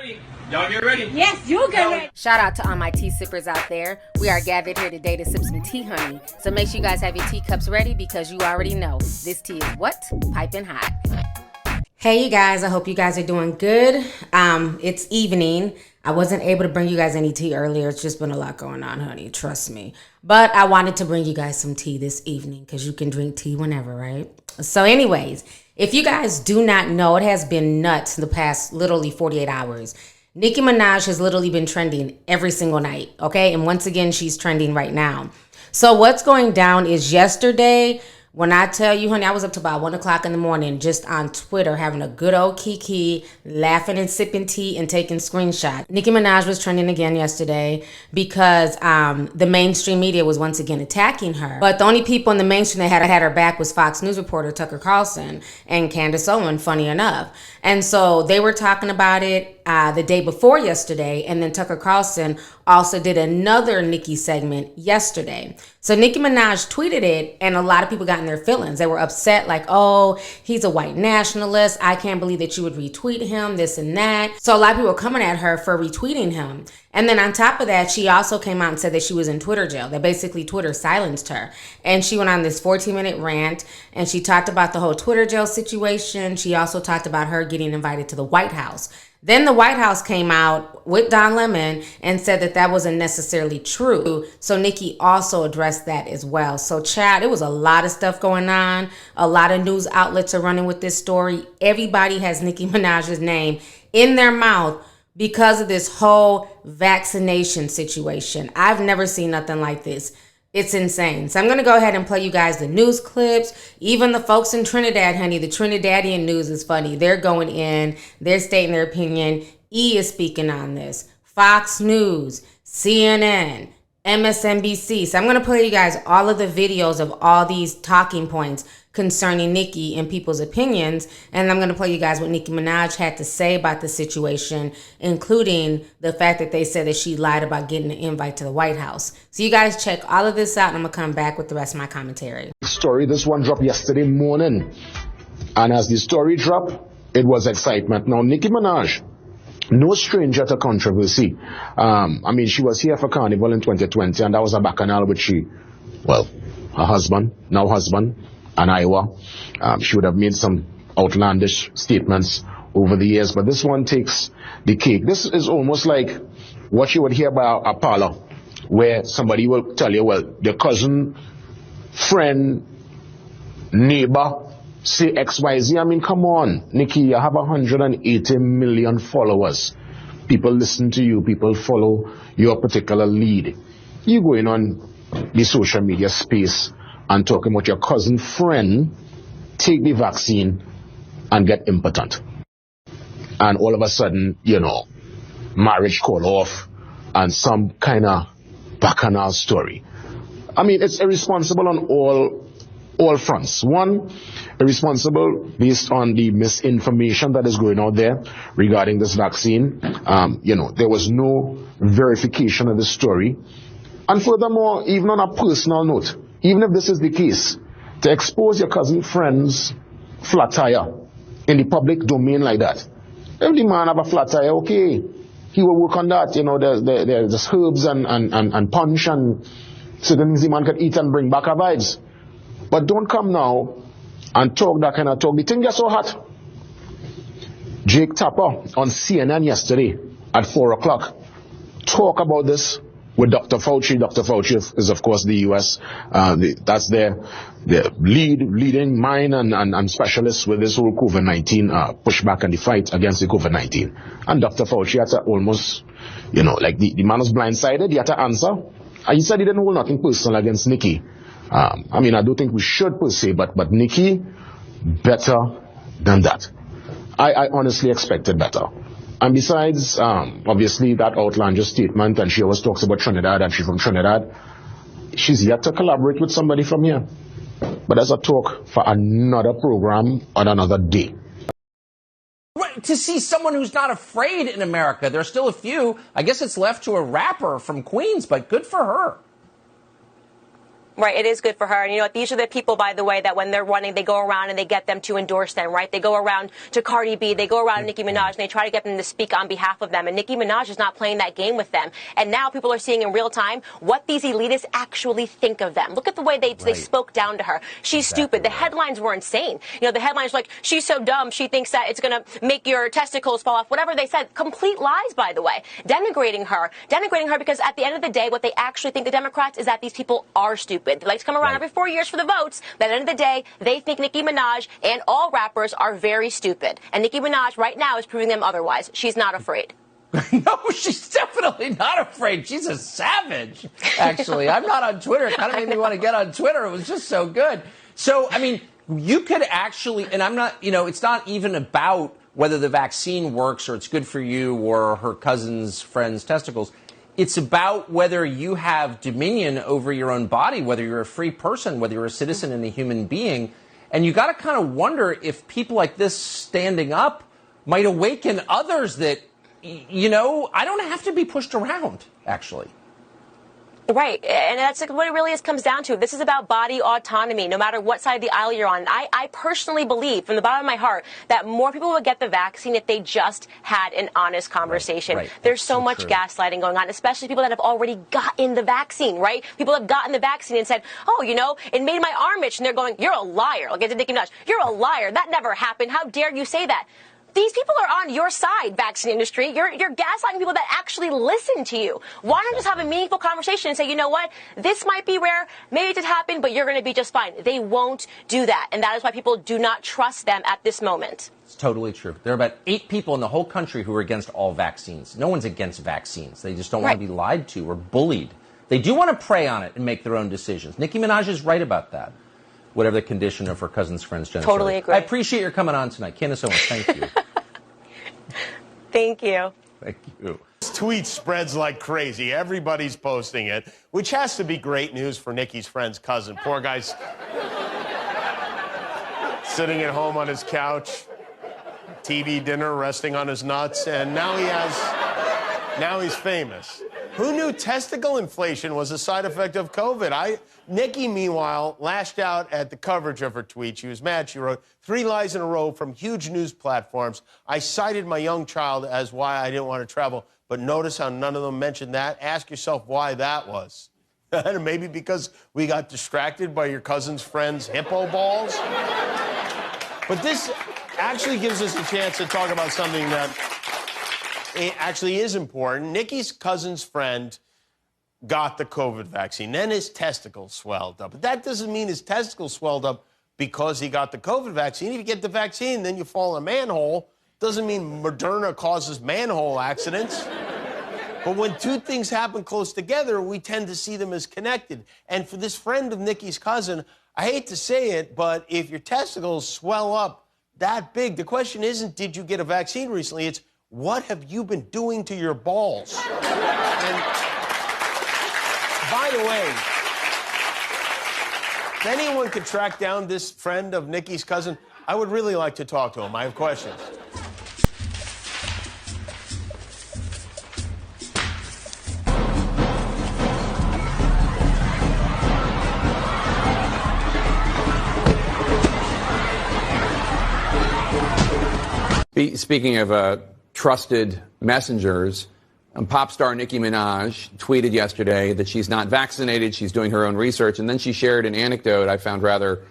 ready? Y'all get ready? Yes, you get ready. Shout out to all my tea sippers out there. We are gathered here today to sip some tea, honey. So make sure you guys have your teacups ready because you already know this tea is what? Piping hot. Hey, you guys. I hope you guys are doing good. It's evening. I wasn't able to bring you guys any tea earlier. It's just been a lot going on, honey. Trust me. But I wanted to bring you guys some tea this evening because you can drink tea whenever, right? So anyways, if you guys do not know, it has been nuts the past literally 48 hours. Nicki Minaj has literally been trending every single night, okay? And once again, she's trending right now. So what's going down is yesterday, when I tell you, honey, I was up to about 1 o'clock in the morning just on Twitter having a good old kiki, laughing and sipping tea and taking screenshots. Nicki Minaj was trending again yesterday because the mainstream media was once again attacking her. But the only people in the mainstream that had her back was Fox News reporter Tucker Carlson and Candace Owens, funny enough. And so they were talking about it the day before yesterday, and then Tucker Carlson also did another Nicki segment yesterday. So Nicki Minaj tweeted it, and a lot of people got in their feelings. They were upset, like, oh, he's a white nationalist. I can't believe that you would retweet him, this and that. So a lot of people were coming at her for retweeting him. And then on top of that, she also came out and said that she was in Twitter jail, that basically Twitter silenced her. And she went on this 14-minute rant, and she talked about the whole Twitter jail situation. She also talked about her getting invited to the White House. Then the White House came out with Don Lemon and said that that wasn't necessarily true. So Nicki also addressed that as well. So Chad, it was a lot of stuff going on. A lot of news outlets are running with this story. Everybody has Nicki Minaj's name in their mouth because of this whole vaccination situation. I've never seen nothing like this. It's insane. So I'm going to go ahead and play you guys the news clips. Even the folks in Trinidad, honey, the Trinidadian news is funny. They're going in. They're stating their opinion. E is speaking on this. Fox News, CNN, MSNBC. So I'm going to play you guys all of the videos of all these talking points concerning Nicki and people's opinions. And I'm going to play you guys what Nicki Minaj had to say about the situation, including the fact that they said that she lied about getting an invite to the White House. So you guys check all of this out, and I'm going to come back with the rest of my commentary. Story, this one dropped yesterday morning. And as the story dropped, it was excitement. Now, Nicki Minaj, no stranger to controversy. She was here for Carnival in 2020, and that was a bacchanal with her husband, now husband, and Iowa. She would have made some outlandish statements over the years, but this one takes the cake. This is almost like what you would hear by a parlor, where somebody will tell you, well, your cousin, friend, neighbor, say XYZ. Come on, Nicki, you have 180 million followers. People listen to you, people follow your particular lead. You going on the social media space and talking about your cousin friend take the vaccine and get impotent. And all of a sudden, marriage call off and some kind of bacchanal story. It's irresponsible on all fronts. One, irresponsible based on the misinformation that is going out there regarding this vaccine. There was no verification of the story. And furthermore, even on a personal note, even if this is the case, to expose your cousin friend's flat tire in the public domain like that. If the man have a flat tire, okay, he will work on that. There's herbs and punch and certain things the man can eat and bring back our vibes. But don't come now and talk that kind of talk. The thing gets so hot. Jake Tapper on CNN yesterday at 4 o'clock talk about this with Dr. Fauci. Dr. Fauci is, of course, the U.S. That's their leading mind and specialist with this whole COVID-19 pushback and the fight against the COVID-19. And Dr. Fauci had to almost, like the man was blindsided. He had to answer. And he said he didn't hold nothing personal against Nicki. I don't think we should per se, but Nicki, better than that. I honestly expected better. And besides, obviously, that outlandish statement, and she always talks about Trinidad, and she's from Trinidad, she's yet to collaborate with somebody from here. But that's a talk for another program on another day. Right, to see someone who's not afraid in America. There's still a few. I guess it's left to a rapper from Queens, but good for her. Right, it is good for her. And you know what, these are the people, by the way, that when they're running, they go around and they get them to endorse them, right? They go around to Cardi B, they go around to Nicki Minaj, and they try to get them to speak on behalf of them. And Nicki Minaj is not playing that game with them. And now people are seeing in real time what these elitists actually think of them. Look at the way they spoke down to her. She's stupid. The headlines were insane. You know, the headlines were like, she's so dumb, she thinks that it's going to make your testicles fall off. Whatever they said, complete lies, by the way. Denigrating her because at the end of the day, what they actually think, the Democrats, is that these people are stupid. They like to come around every 4 years for the votes. But at the end of the day, they think Nicki Minaj and all rappers are very stupid. And Nicki Minaj right now is proving them otherwise. She's not afraid. No, she's definitely not afraid. She's a savage, actually. I'm not on Twitter. It kind of made me want to get on Twitter. It was just so good. So, I mean, you could actually, and I'm not, you know, it's not even about whether the vaccine works or it's good for you or her cousin's friend's testicles. It's about whether you have dominion over your own body, whether you're a free person, whether you're a citizen and a human being. And you got to kind of wonder if people like this standing up might awaken others that, you know, I don't have to be pushed around, actually. Right. And that's what it really comes down to. This is about body autonomy, no matter what side of the aisle you're on. I personally believe, from the bottom of my heart, that more people would get the vaccine if they just had an honest conversation. Right. There's so much gaslighting going on, especially people that have already gotten the vaccine, right? People have gotten the vaccine and said, oh, you know, it made my arm itch. And they're going, you're a liar. I'll get to Nicki Minaj. You're a liar. That never happened. How dare you say that? These people are on your side, vaccine industry. You're gaslighting people that actually listen to you. Why not just have a meaningful conversation and say, you know what, this might be rare, maybe it did happen, but you're going to be just fine. They won't do that, and that is why people do not trust them at this moment. It's totally true. There are about 8 people in the whole country who are against all vaccines. No one's against vaccines. They just don't want to be lied to or bullied. They do want to prey on it and make their own decisions. Nicki Minaj is right about that. Whatever the condition of her cousin's friend's genocide. Totally agree. I appreciate your coming on tonight. Candace Owens, thank you. Thank you. Thank you. This tweet spreads like crazy. Everybody's posting it, which has to be great news for Nicki's friend's cousin. Poor guy's sitting at home on his couch, TV dinner, resting on his nuts, and now he's famous. Who knew testicle inflation was a side effect of COVID? Nicki, meanwhile, lashed out at the coverage of her tweet. She was mad. She wrote 3 lies in a row from huge news platforms. I cited my young child as why I didn't want to travel, but notice how none of them mentioned that. Ask yourself why that was. Maybe because we got distracted by your cousin's friend's hippo balls? But this actually gives us a chance to talk about something that it actually is important. Nicki's cousin's friend got the COVID vaccine. Then his testicles swelled up. But that doesn't mean his testicles swelled up because he got the COVID vaccine. If you get the vaccine, then you fall in a manhole. Doesn't mean Moderna causes manhole accidents. But when 2 things happen close together, we tend to see them as connected. And for this friend of Nicki's cousin, I hate to say it, but if your testicles swell up that big, the question isn't, did you get a vaccine recently? It's, what have you been doing to your balls? And by the way, if anyone could track down this friend of Nicki's cousin, I would really like to talk to him. I have questions. Speaking of trusted messengers, pop star Nicki Minaj tweeted yesterday that she's not vaccinated, she's doing her own research, and then she shared an anecdote I found rather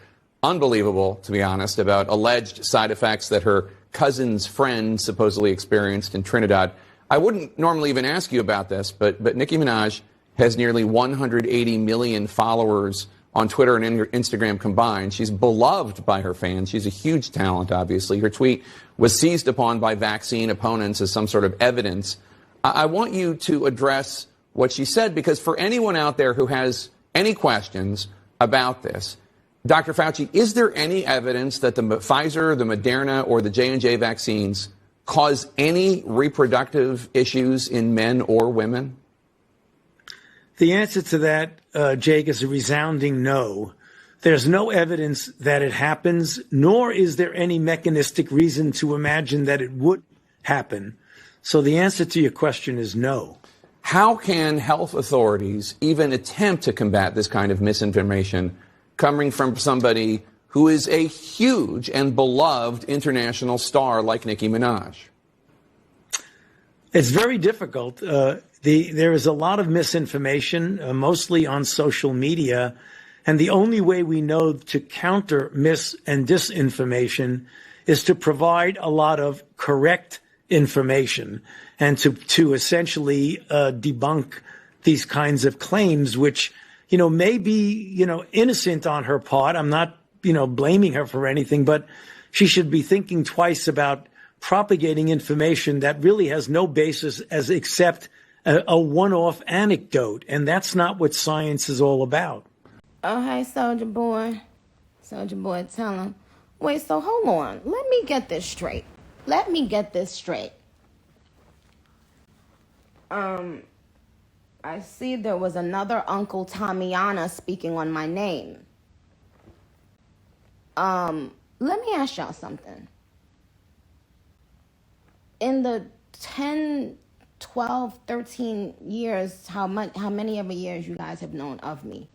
unbelievable, to be honest, about alleged side effects that her cousin's friend supposedly experienced in Trinidad. I wouldn't normally even ask you about this, but Nicki Minaj has nearly 180 million followers on Twitter and Instagram combined. She's beloved by her fans. She's a huge talent, obviously. Her tweet was seized upon by vaccine opponents as some sort of evidence. I want you to address what she said, because for anyone out there who has any questions about this, Dr. Fauci, is there any evidence that the Pfizer, the Moderna, or the J&J vaccines cause any reproductive issues in men or women? The answer to that, Jake, is a resounding no. There's no evidence that it happens, nor is there any mechanistic reason to imagine that it would happen. So the answer to your question is no. How can health authorities even attempt to combat this kind of misinformation coming from somebody who is a huge and beloved international star like Nicki Minaj? It's very difficult. There is a lot of misinformation, mostly on social media, and the only way we know to counter mis and disinformation is to provide a lot of correct information and to essentially debunk these kinds of claims, which, may be, innocent on her part. I'm not, blaming her for anything, but she should be thinking twice about propagating information that really has no basis as except a one-off anecdote. And that's not what science is all about. Oh, hey, Soldier Boy. Soldier Boy, tell him. Wait, so hold on. Let me get this straight. I see there was another Uncle Tamiana speaking on my name. Let me ask y'all something. In the 10, 12, 13 years, how many ever years you guys have known of me,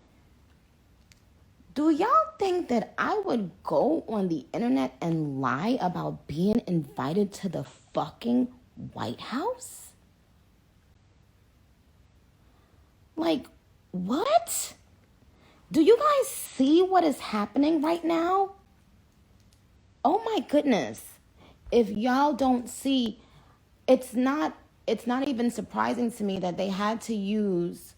do y'all think that I would go on the internet and lie about being invited to the fucking White House? Like, what? Do you guys see what is happening right now? Oh my goodness. If y'all don't see, it's not even surprising to me that they had to use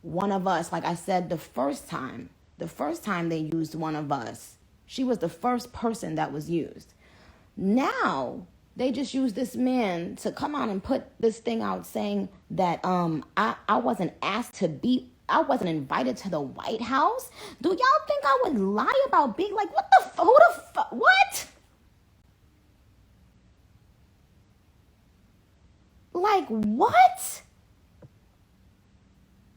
one of us. Like I said, the first time they used one of us, she was the first person that was used. Now they just use this man to come out and put this thing out saying that I wasn't invited to the White House. Do y'all think I would lie about being like, what? Like what?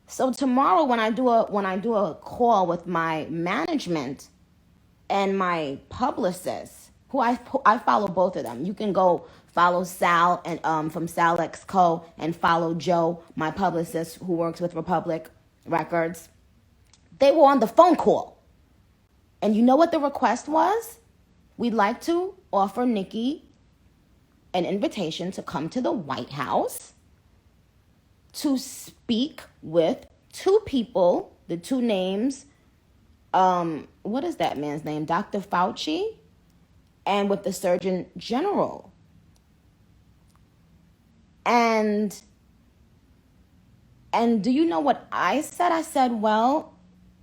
So tomorrow when I do a call with my management and my publicist, who I follow both of them. You can go follow Sal and from Sal X Co and follow Joe, my publicist who works with Republic Records. They were on the phone call. And you know what the request was? We'd like to offer Nicki an invitation to come to the White House to speak with two people, the two names, what is that man's name? Dr. Fauci, and with the Surgeon General. And do you know what I said? I said, well,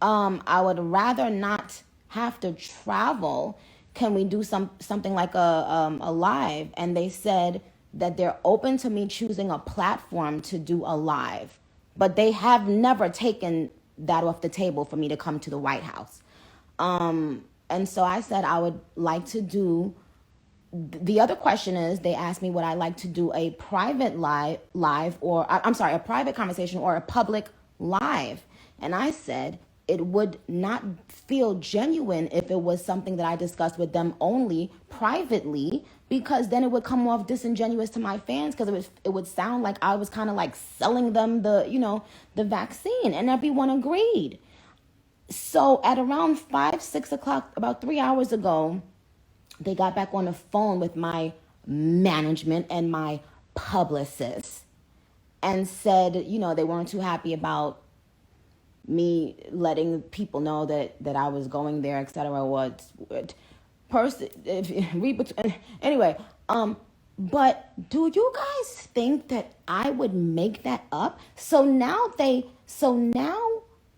I would rather not have to travel. Can we do something like a live? And they said that they're open to me choosing a platform to do a live. But they have never taken that off the table for me to come to the White House. And so I said I would like to do, the other question is, they asked me would I like to do a private a private conversation or a public live. And I said it would not feel genuine if it was something that I discussed with them only privately, because then it would come off disingenuous to my fans, because it would sound like I was kind of like selling them the vaccine, and everyone agreed. So at around 5, 6 o'clock, about 3 hours ago, they got back on the phone with my management and my publicist and said, they weren't too happy about me letting people know that I was going there, etc. Anyway, but do you guys think that I would make that up? So now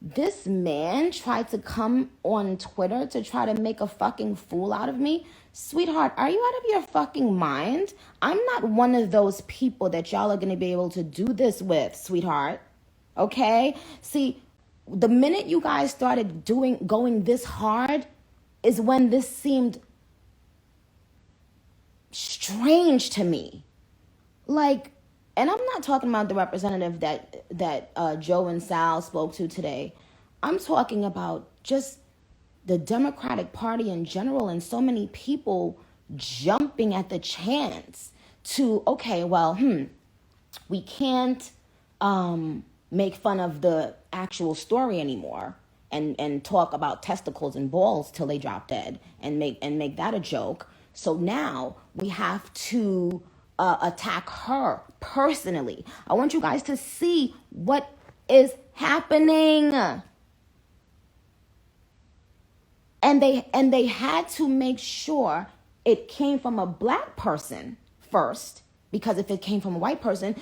this man tried to come on Twitter to try to make a fucking fool out of me. Sweetheart, are you out of your fucking mind? I'm not one of those people that y'all are going to be able to do this with, sweetheart. Okay? See, the minute you guys started going this hard is when this seemed strange to me. Like, and I'm not talking about the representative that Joe and Sal spoke to today. I'm talking about just the Democratic Party in general, and so many people jumping at the chance to, okay, well, We can't make fun of the actual story anymore and talk about testicles and balls till they drop dead and make that a joke. So now we have to attack her personally. I want you guys to see what is happening. And they had to make sure it came from a black person first, because if it came from a white person,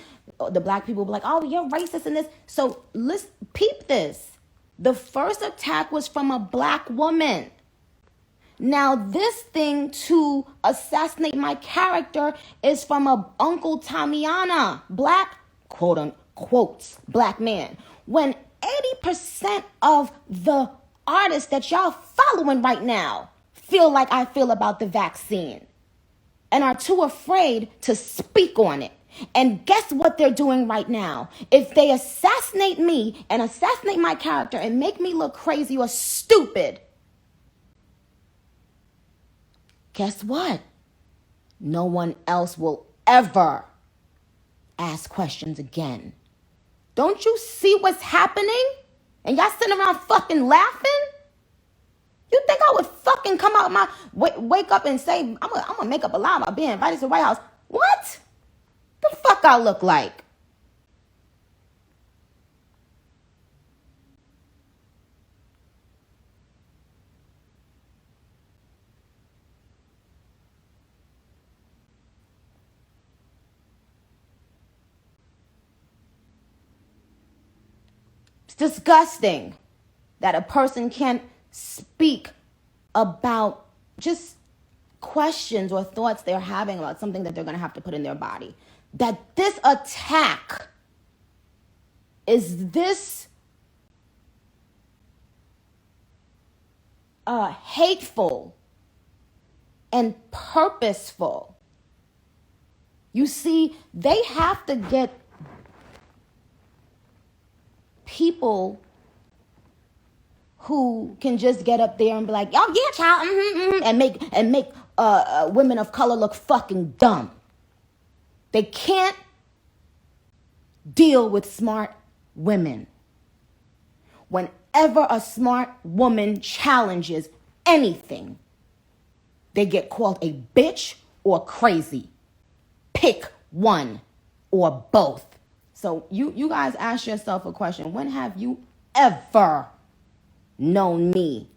the black people would be like, oh, you're racist in this. So let's peep this. The first attack was from a black woman. Now this thing to assassinate my character is from a Uncle Tamiana, black, quote unquote, black man. When 80% of the artists that y'all following right now feel like I feel about the vaccine and are too afraid to speak on it. And guess what they're doing right now? If they assassinate me and assassinate my character and make me look crazy or stupid, guess what? No one else will ever ask questions again. Don't you see what's happening? And y'all sitting around fucking laughing? You think I would fucking come out my wake up and say, I'm gonna make up a lie about being invited to the White House? What? The fuck I look like? It's disgusting that a person can't speak about just questions or thoughts they're having about something that they're going to have to put in their body. That this attack is this hateful and purposeful. You see, they have to get people who can just get up there and be like, oh yeah, child, and make women of color look fucking dumb. They can't deal with smart women. Whenever a smart woman challenges anything, they get called a bitch or crazy. Pick one or both. So you guys ask yourself a question. When have you ever known me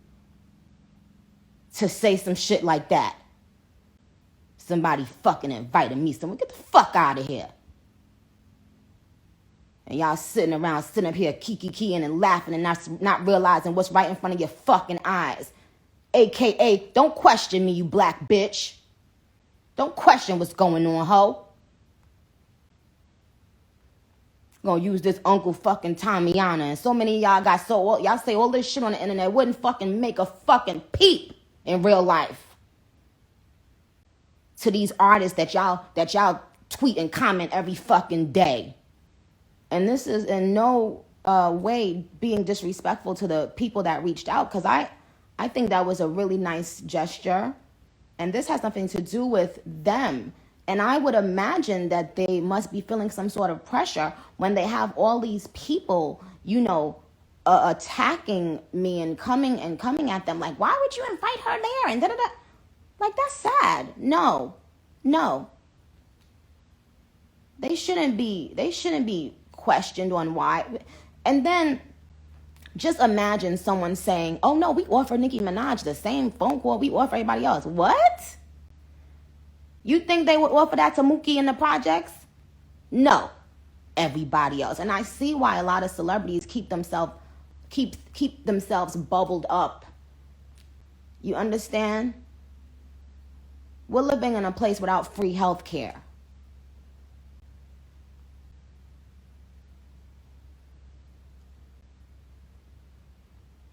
to say some shit like that? Somebody fucking invited me. Someone get the fuck out of here. And y'all sitting up here kiki-keying and laughing and not realizing what's right in front of your fucking eyes. AKA, don't question me, you black bitch. Don't question what's going on, ho. Gonna use this Uncle fucking Tamiana, and so many of y'all got y'all say all this shit on the internet wouldn't fucking make a fucking peep in real life to these artists that y'all tweet and comment every fucking day. And this is in no way being disrespectful to the people that reached out, because I think that was a really nice gesture, and this has nothing to do with them. And I would imagine that they must be feeling some sort of pressure when they have all these people, attacking me and coming at them like, why would you invite her there? And da-da-da. Like, that's sad. No. They shouldn't be questioned on why. And then just imagine someone saying, oh no, we offer Nicki Minaj the same phone call we offer everybody else. What? You think they would offer that to Mookie in the projects? No, everybody else. And I see why a lot of celebrities keep themselves bubbled up. You understand? We're living in a place without free health care.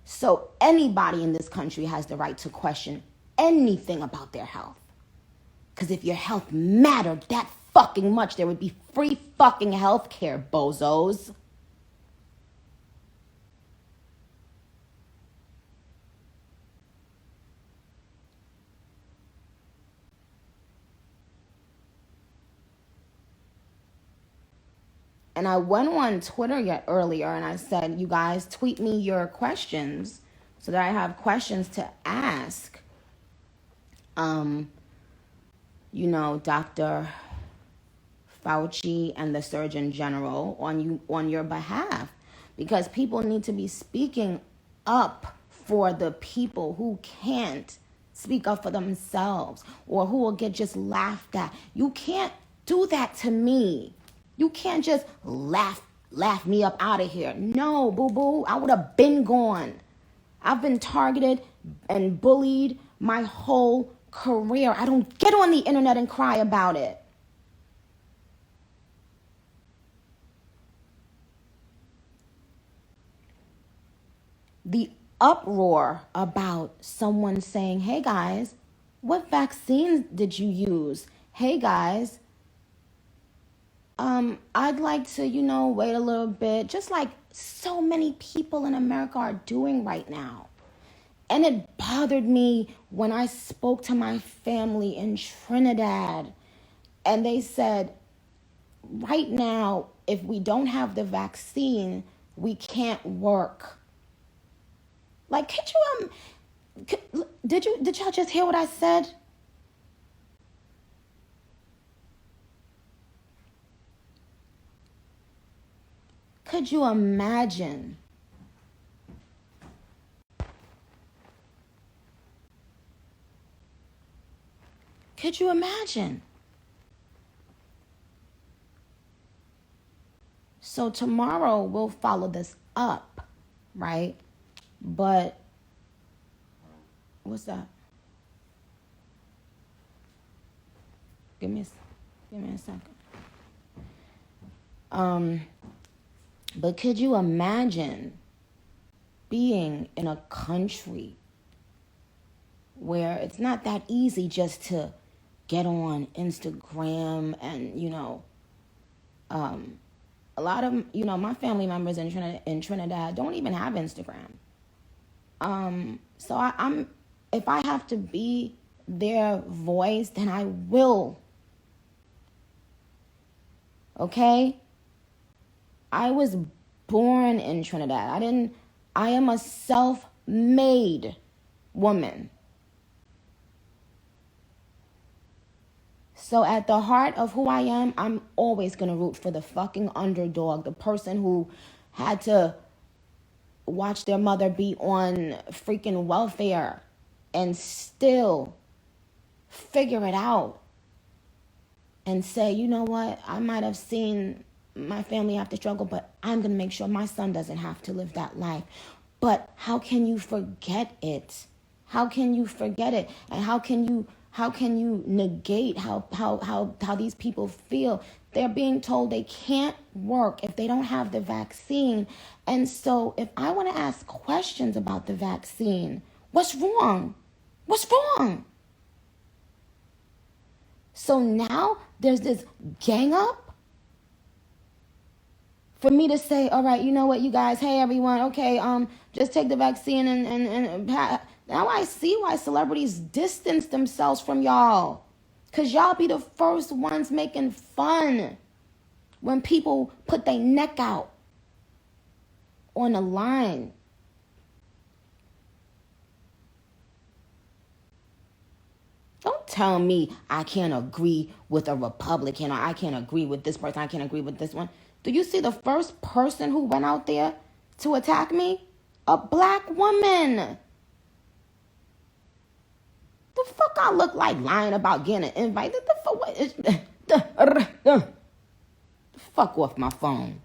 So anybody in this country has the right to question anything about their health. Because if your health mattered that fucking much, there would be free fucking health care, bozos. And I went on Twitter earlier and I said, you guys tweet me your questions so that I have questions to ask, Dr. Fauci and the Surgeon General on your behalf, because people need to be speaking up for the people who can't speak up for themselves or who will get just laughed at. You can't do that to me. You can't just laugh me up out of here. No, boo-boo, I would have been gone. I've been targeted and bullied my whole career. I don't get on the internet and cry about it. The uproar about someone saying, hey guys, what vaccine did you use? Hey guys, I'd like to, wait a little bit, just like so many people in America are doing right now. And it bothered me when I spoke to my family in Trinidad and they said, right now, if we don't have the vaccine, we can't work. Like, did y'all just hear what I said? Could you imagine? Could you imagine? So tomorrow we'll follow this up, right? But what's that? Give me a second. But could you imagine being in a country where it's not that easy just to get on Instagram and, a lot of, my family members in Trinidad don't even have Instagram. So I'm if I have to be their voice, then I will. Okay? I was born in Trinidad. I am a self-made woman. So at the heart of who I am, I'm always going to root for the fucking underdog, the person who had to watch their mother be on freaking welfare and still figure it out and say, you know what, I might have seen my family have to struggle, but I'm going to make sure my son doesn't have to live that life. But how can you forget it? How can you forget it? And how can you negate how these people feel? They're being told they can't work if they don't have the vaccine. And so if I want to ask questions about the vaccine, what's wrong? What's wrong? So now there's this gang up for me to say, all right, you know what, you guys, hey everyone, okay, just take the vaccine and now I see why celebrities distance themselves from y'all. Because y'all be the first ones making fun when people put their neck out on the line. Don't tell me I can't agree with a Republican or I can't agree with this person, I can't agree with this one. Do you see the first person who went out there to attack me? A black woman. The fuck I look like lying about getting an invite? The fuck off my phone.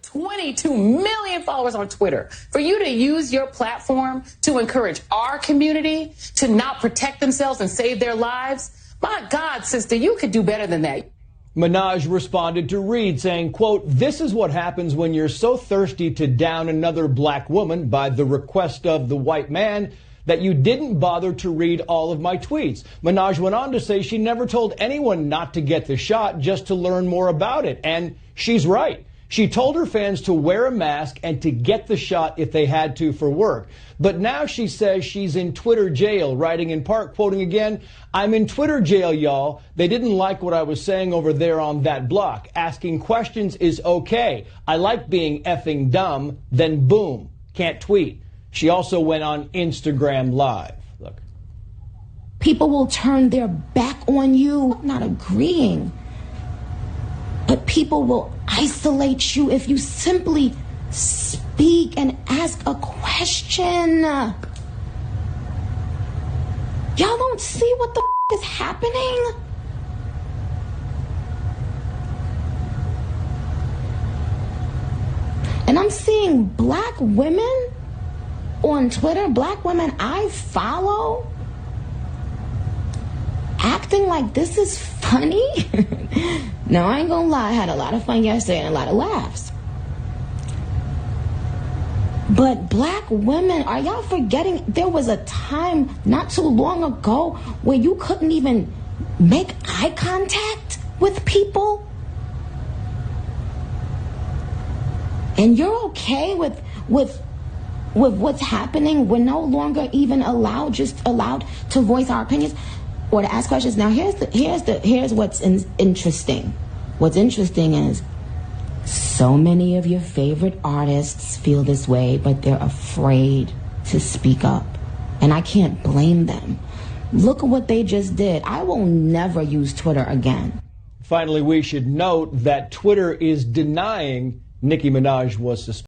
22 million followers on Twitter. For you to use your platform to encourage our community to not protect themselves and save their lives, my God, sister, you could do better than that. Minaj responded to Reed saying, quote, "This is what happens when you're so thirsty to down another black woman by the request of the white man that you didn't bother to read all of my tweets." Minaj went on to say she never told anyone not to get the shot, just to learn more about it. And she's right. She told her fans to wear a mask and to get the shot if they had to for work. But now she says she's in Twitter jail, writing in part, quoting again, "I'm in Twitter jail, y'all. They didn't like what I was saying over there on that block. Asking questions is okay. I like being effing dumb." Then boom, can't tweet. She also went on Instagram Live. Look. People will turn their back on you. I'm not agreeing. But people will isolate you if you simply speak and ask a question. Y'all don't see what the is happening? And I'm seeing black women on Twitter, black women I follow, acting like this is funny. No, I ain't gonna lie, I had a lot of fun yesterday and a lot of laughs. But black women, are y'all forgetting there was a time not too long ago where you couldn't even make eye contact with people? And you're okay with what's happening? We're no longer even allowed to voice our opinions or to ask questions. Now here's what's interesting. What's interesting is so many of your favorite artists feel this way, but they're afraid to speak up. And I can't blame them. Look at what they just did. I will never use Twitter again. Finally, we should note that Twitter is denying Nicki Minaj was suspended.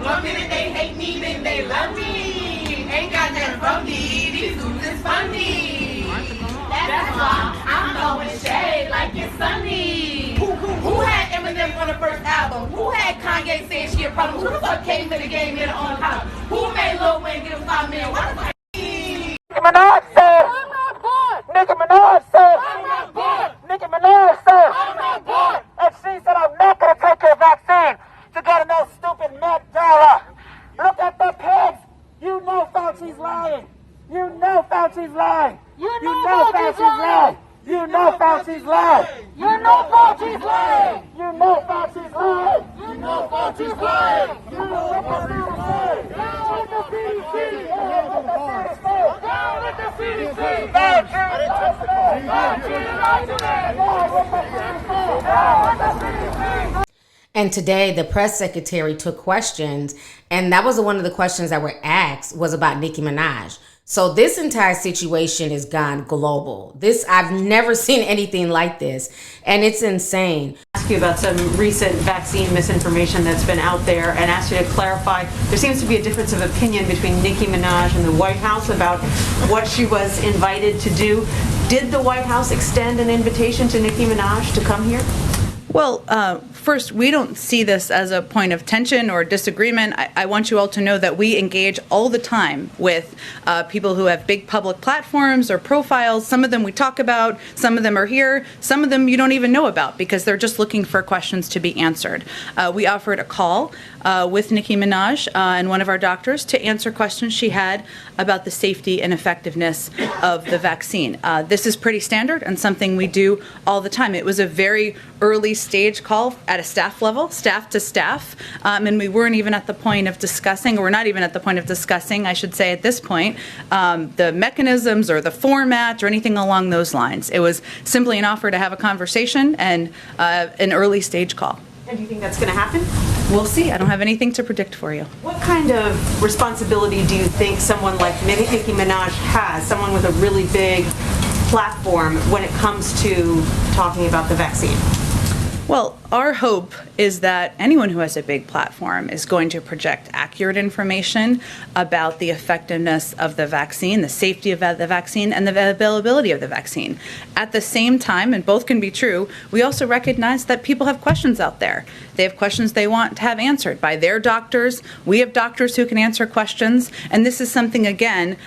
One minute they hate me, then they love me. Ain't got nothing from me. These dudes is funny. That's why I'm throwing shade like it's sunny. Who had Eminem on the first album? Who had Kanye saying she a problem? Who the fuck came to the game in their own house? Who made Lil Wayne give him $5 million? What the fuck? Nicki Minaj said, I'm not bored. Nicki Minaj said, I'm not bored. Nicki Minaj said, I'm not bored. And she said, I'm not going to take your vaccine to get no stupid Met Gala. Look at the pigs. You know Fauci's lying. You know Fauci's lying. You know Fauci's lying. You know Fauci's lying. You know Fauci's lying. You know Fauci's lying. You know Fauci's lying. You know Fauci's lying. Down with the CDC. Down with the CDC. Down with the CDC. And today, the press secretary took questions, and that was one of the questions that were asked was about Nicki Minaj. So this entire situation has gone global. I've never seen anything like this, and it's insane. Ask you about some recent vaccine misinformation that's been out there and ask you to clarify. There seems to be a difference of opinion between Nicki Minaj and the White House about what she was invited to do. Did the White House extend an invitation to Nicki Minaj to come here? Well, first, we don't see this as a point of tension or disagreement. I want you all to know that we engage all the time with people who have big public platforms or profiles. Some of them we talk about, some of them are here, some of them you don't even know about because they're just looking for questions to be answered. We offered a call with Nicki Minaj and one of our doctors to answer questions she had about the safety and effectiveness of the vaccine. This is pretty standard and something we do all the time. It was a very early stage call at a staff level, staff to staff, and we weren't even at the point of discussing, or we're not even at the point of discussing, I should say at this point, the mechanisms or the format or anything along those lines. It was simply an offer to have a conversation and an early stage call. And do you think that's going to happen? We'll see. I don't have anything to predict for you. What kind of responsibility do you think someone like Nicki Minaj has, someone with a really big platform, when it comes to talking about the vaccine? Well, our hope is that anyone who has a big platform is going to project accurate information about the effectiveness of the vaccine, the safety of the vaccine, and the availability of the vaccine. At the same time, and both can be true, we also recognize that people have questions out there. They have questions they want to have answered by their doctors. We have doctors who can answer questions. And this is something, again,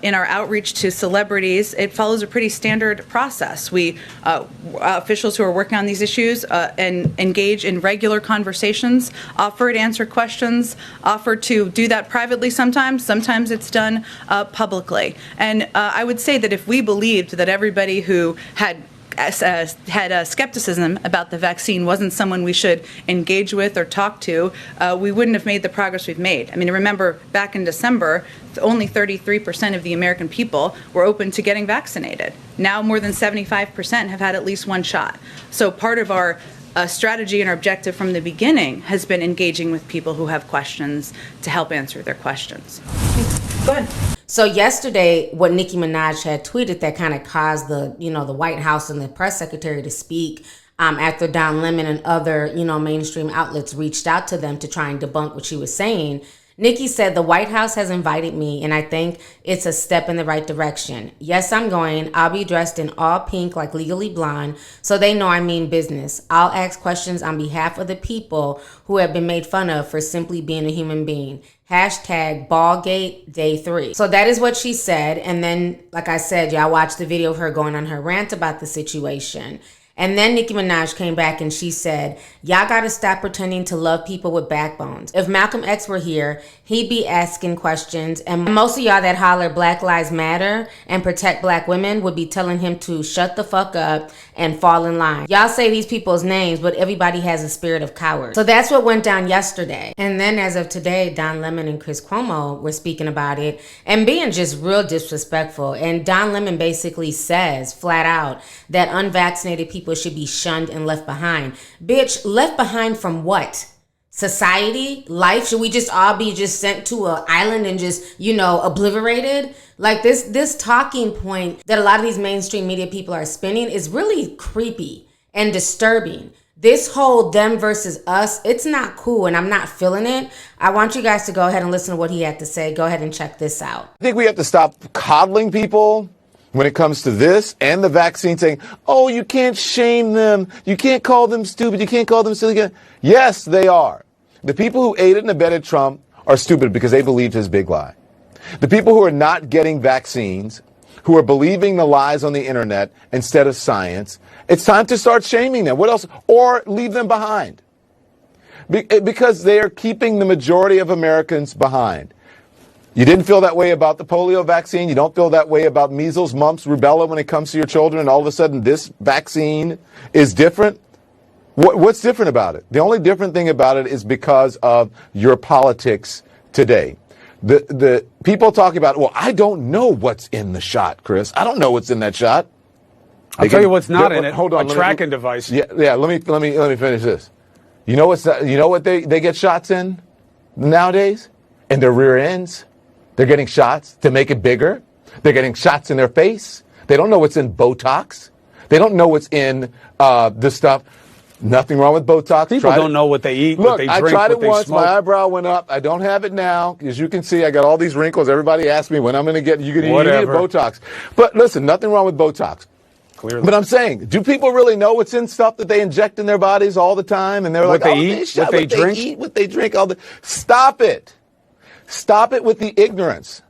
in our outreach to celebrities, it follows a pretty standard process. We, officials who are working on these issues and engage in regular conversations, offer to answer questions, offer to do that privately sometimes. Sometimes it's done publicly. And I would say that if we believed that everybody who had had skepticism about the vaccine, wasn't someone we should engage with or talk to, we wouldn't have made the progress we've made. I mean, remember back in December, only 33% of the American people were open to getting vaccinated. Now more than 75% have had at least one shot. So part of our strategy and our objective from the beginning has been engaging with people who have questions to help answer their questions. Go ahead. So yesterday, what Nicki Minaj had tweeted that kind of caused the White House and the press secretary to speak after Don Lemon and other, mainstream outlets reached out to them to try and debunk what she was saying. Nicki said, the White House has invited me, and I think it's a step in the right direction. Yes, I'm going. I'll be dressed in all pink like Legally Blonde, so they know I mean business. I'll ask questions on behalf of the people who have been made fun of for simply being a human being. Hashtag Ballgate Day 3. So that is what she said. And then, like I said, y'all watched the video of her going on her rant about the situation. And then Nicki Minaj came back and she said, y'all gotta stop pretending to love people with backbones. If Malcolm X were here, he'd be asking questions. And most of y'all that holler Black Lives Matter and protect black women would be telling him to shut the fuck up and fall in line. Y'all say these people's names, but everybody has a spirit of coward. So that's what went down yesterday. And then as of today, Don Lemon and Chris Cuomo were speaking about it and being just real disrespectful. And Don Lemon basically says flat out that unvaccinated people should be shunned and left behind. Bitch, left behind from what? Society? Life? Should we just all be just sent to an island and just, obliterated? Like this talking point that a lot of these mainstream media people are spinning is really creepy and disturbing. This whole them versus us, it's not cool and I'm not feeling it. I want you guys to go ahead and listen to what he had to say. Go ahead and check this out. I think we have to stop coddling people when it comes to this and the vaccine, saying, oh, you can't shame them. You can't call them stupid. You can't call them silly. Yes, they are. The people who aided and abetted Trump are stupid because they believed his big lie. The people who are not getting vaccines, who are believing the lies on the internet instead of science, it's time to start shaming them. What else? Or leave them behind. Because they are keeping the majority of Americans behind. You didn't feel that way about the polio vaccine. You don't feel that way about measles, mumps, rubella when it comes to your children, and all of a sudden this vaccine is different. What's different about it? The only different thing about it is because of your politics today. The people talking about, well, I don't know what's in the shot, Chris. I don't know what's in that shot. I'll tell you what's not in it. Hold on, a tracking device. Yeah. Let me finish this. You know what they get shots in nowadays? In their rear ends. They're getting shots to make it bigger. They're getting shots in their face. They don't know what's in Botox. They don't know what's in this stuff. Nothing wrong with Botox. People don't know what they eat, Look, what they drink, I tried it what they once. smoke. My eyebrow went up. I don't have it now. As you can see, I got all these wrinkles. Everybody asks me when I'm going to get, you need Botox. But listen, nothing wrong with Botox. Clearly. But I'm saying, do people really know what's in stuff that they inject in their bodies all the time? And they're What like, they eat, what they drink? They eat, what they drink. Stop it. Stop it with the ignorance.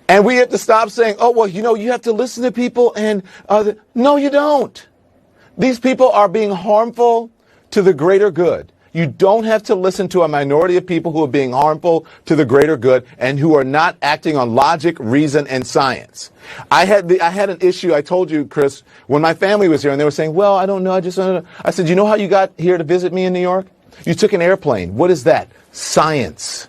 And we have to stop saying, oh, well, you have to listen to people. And no, you don't. These people are being harmful to the greater good. You don't have to listen to a minority of people who are being harmful to the greater good and who are not acting on logic, reason, and science. I had an issue, I told you, Chris, when my family was here, and they were saying, well, I don't know, I just don't know. I said, you know how you got here to visit me in New York? You took an airplane. What is that? Science.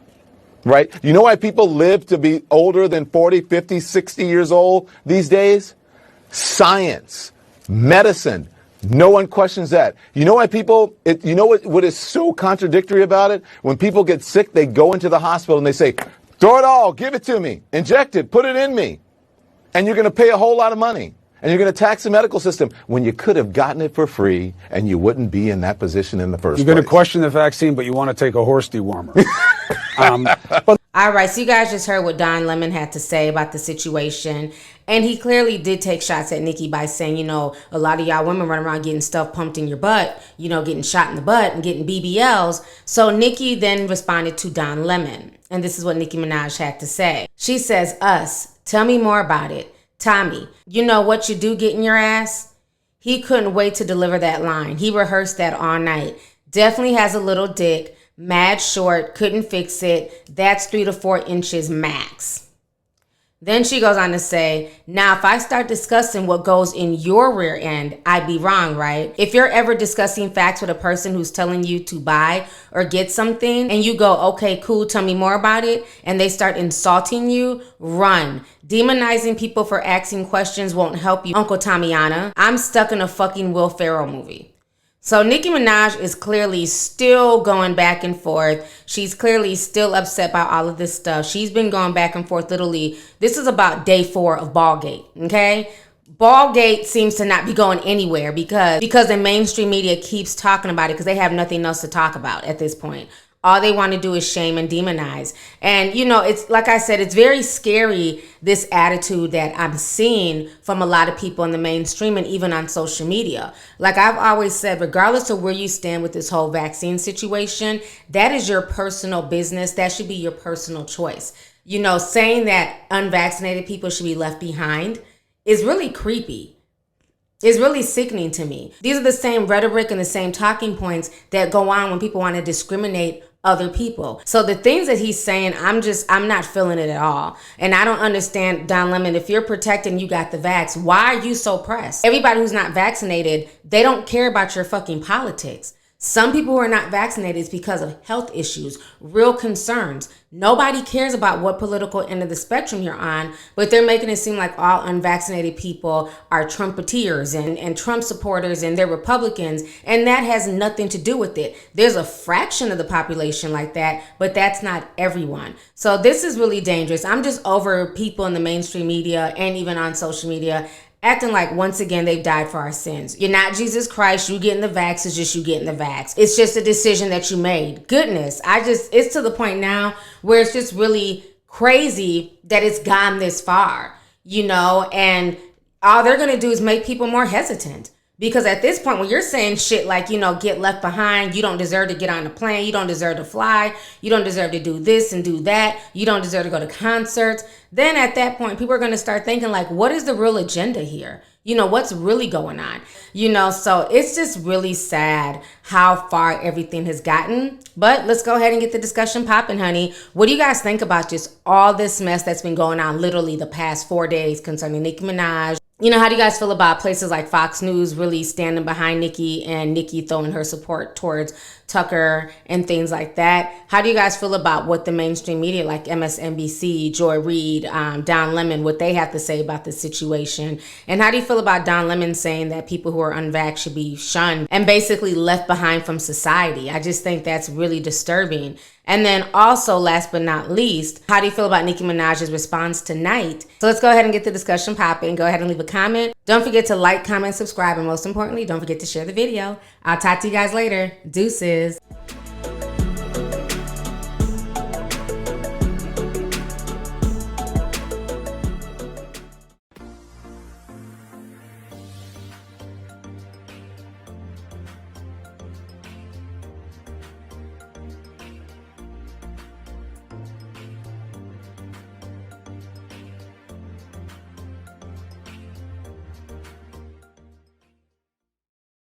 Right? You know why people live to be older than 40, 50, 60 years old these days? Science. Medicine. No one questions that. You know why what is so contradictory about it? When people get sick, they go into the hospital and they say, throw it all, give it to me, inject it, put it in me. And you're going to pay a whole lot of money. And you're going to tax the medical system when you could have gotten it for free and you wouldn't be in that position in the first place. You're going to question the vaccine, but you want to take a horse dewormer. All right, so you guys just heard what Don Lemon had to say about the situation. And he clearly did take shots at Nicki by saying, a lot of y'all women run around getting stuff pumped in your butt, getting shot in the butt and getting BBLs. So Nicki then responded to Don Lemon. And this is what Nicki Minaj had to say. She says, us, tell me more about it. Tommy, you know what you do get in your ass? He couldn't wait to deliver that line. He rehearsed that all night. Definitely has a little dick. Mad short. Couldn't fix it. That's 3 to 4 inches max. Then she goes on to say, now if I start discussing what goes in your rear end, I'd be wrong, right? If you're ever discussing facts with a person who's telling you to buy or get something and you go, okay, cool, tell me more about it, and they start insulting you, run. Demonizing people for asking questions won't help you, Uncle Tamiana. I'm stuck in a fucking Will Ferrell movie. So Nicki Minaj is clearly still going back and forth. She's clearly still upset by all of this stuff. She's been going back and forth literally. This is about day 4 of Ballgate, okay? Ballgate seems to not be going anywhere because the mainstream media keeps talking about it because they have nothing else to talk about at this point. All they want to do is shame and demonize. And, you know, it's like I said, it's very scary, this attitude that I'm seeing from a lot of people in the mainstream and even on social media. Like I've always said, regardless of where you stand with this whole vaccine situation, that is your personal business. That should be your personal choice. You know, saying that unvaccinated people should be left behind is really creepy. It's really sickening to me. These are the same rhetoric and the same talking points that go on when people want to discriminate other people. So the things that he's saying, I'm not feeling it at all. And I don't understand, Don Lemon, if you're protecting, you got the vax, why are you so pressed? Everybody who's not vaccinated, they don't care about your fucking politics. Some people who are not vaccinated is because of health issues, real concerns. Nobody cares about what political end of the spectrum you're on, but they're making it seem like all unvaccinated people are Trumpeteers and Trump supporters and they're Republicans, and that has nothing to do with it. There's a fraction of the population like that, but that's not everyone. So this is really dangerous. I'm just over people in the mainstream media and even on social media acting like, once again, they've died for our sins. You're not Jesus Christ. You getting the vax is just you getting the vax. It's just a decision that you made. Goodness, it's to the point now where it's just really crazy that it's gone this far, you know, and all they're going to do is make people more hesitant. Because at this point, when you're saying shit like, you know, get left behind, you don't deserve to get on a plane, you don't deserve to fly, you don't deserve to do this and do that, you don't deserve to go to concerts, then at that point, people are going to start thinking like, what is the real agenda here? You know, what's really going on? You know, so it's just really sad how far everything has gotten. But let's go ahead and get the discussion popping, honey. What do you guys think about just all this mess that's been going on literally the past 4 days concerning Nicki Minaj? You know, how do you guys feel about places like Fox News really standing behind Nicki and Nicki throwing her support towards Tucker and things like that? How do you guys feel about what the mainstream media like MSNBC, Joy Reid, Don Lemon, what they have to say about the situation? And how do you feel about Don Lemon saying that people who are unvaxxed should be shunned and basically left behind from society? I just think that's really disturbing. And then also, last but not least, how do you feel about Nicki Minaj's response tonight? So let's go ahead and get the discussion popping. Go ahead and leave a comment. Don't forget to like, comment, subscribe, and most importantly, don't forget to share the video. I'll talk to you guys later. Deuces.